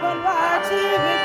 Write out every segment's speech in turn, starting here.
คุณวัฒน์เทียน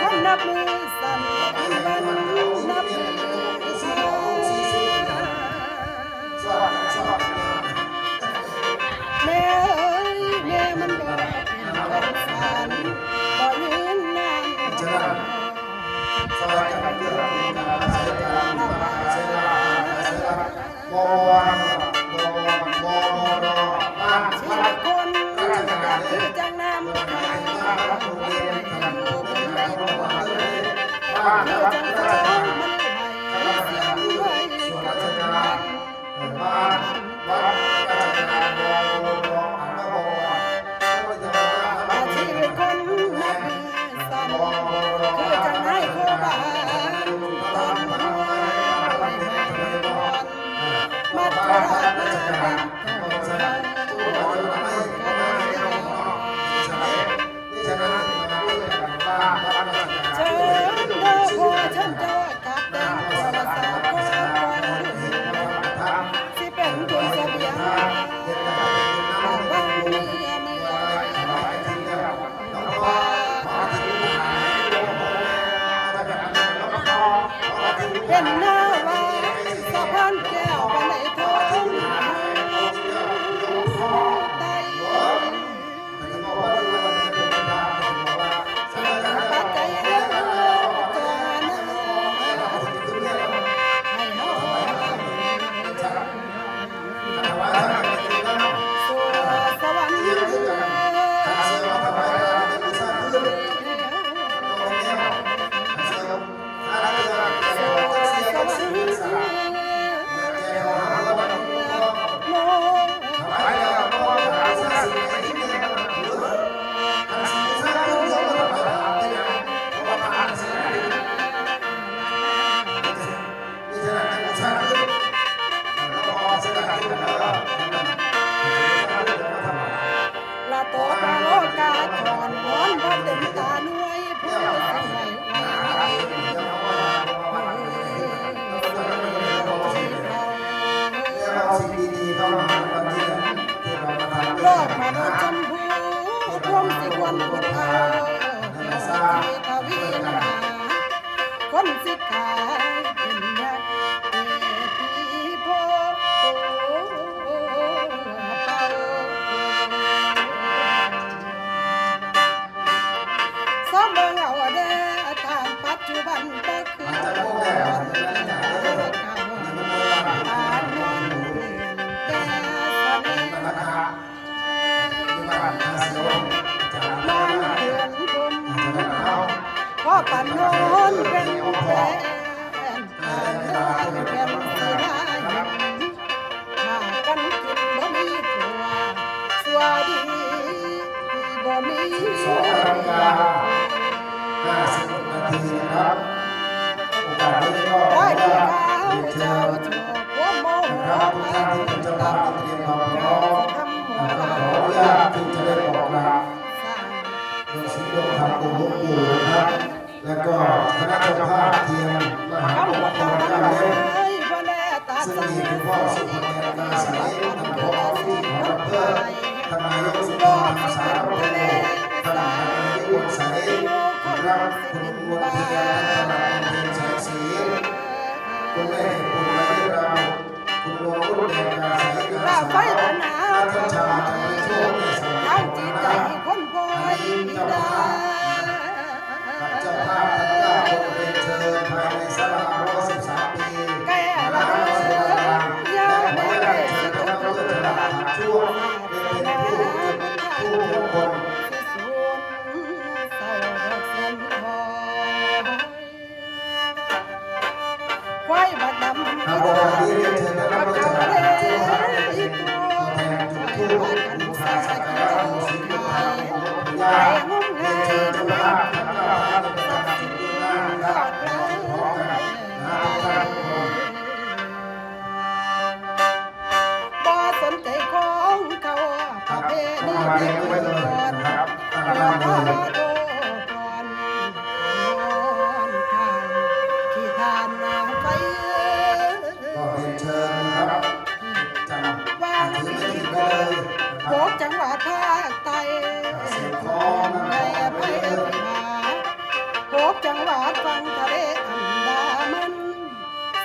กจังหวัดฟังทะเลอันดามัน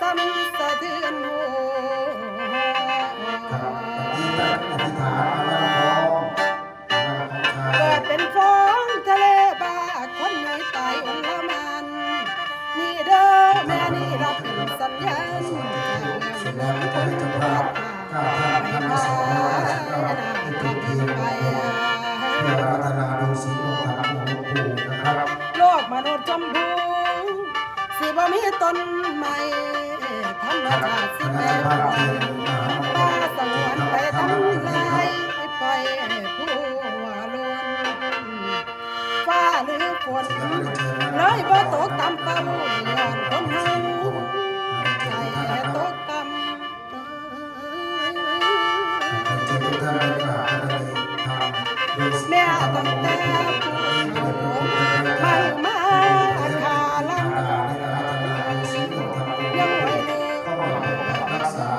สั่นสะเทือนโหครับอธิษฐานอธิษฐานเกิดเป็นฟองทะเลบาคนนี้ตายอนละมันนี่เด้อแม่นี่รับเป็นสัญญาณเสร็จแล้วก็ให้เจ้าภาพข้าท่านสอนเราให้เป็นเพียงเพื่อพัฒนาดูสีลงทางของหลวงปู่นะครับโลกมนุษย์ชมพูสิบ่มีต้นไม้ธรรมชาติสิแปรปรวนป่าสงวนไปทำลายไปผู้ล้วนฟ้าหรือฝนเลยบ่ตกตามเป้าย้อนคนเฮาใจตกตามแม่ตั้งแต่ผู้มาคาลังยังไว้เลยรักษา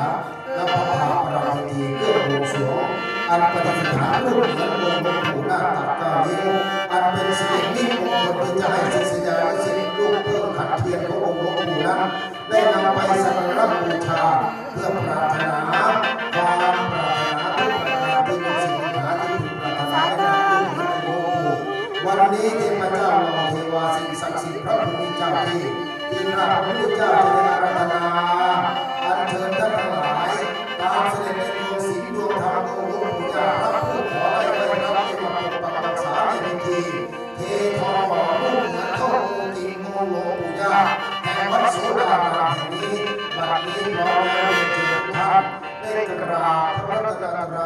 และพระมหาปราณีเพื่อบูชาอันปฏิสถานรูปเหมือนองค์หลวงปู่หน้าตักเก้านิ้วอันเป็นสิ่งที่มงคลที่จะให้ศิษยานุศิษย์ลูกเพื่อขัดเทียนขององค์หลวงปู่นั้นได้นำไปสักการะบูชาเพื่อปรารถนาความปรารถนาทุกประการที่เป็นสิ่งหาที่พึงปรารถนาในองค์หลวงปู่วันนี้เทพเจ้าเราเทวาสิ่งศักดิ์สิทธิ์พระพุทธเจ้าที่พระพุทธเจ้าจะได้อาราธนาอัญเชิญท่านทั้งหลายตามเสด็จในดวงศีลดวงธรรมองค์หลวงปู่เจ้าพระผู้ขอได้รับให้มาปกปักรักษาในพิธีเททองหล่อรูปเหมือนเข้าองค์จริงองค์หลวงปู่เจ้าแห่งวัดโสดารามแห่งนี้บัดนี้พร้อมแล้วเชิญท่านได้กราบพระรัตนตรัย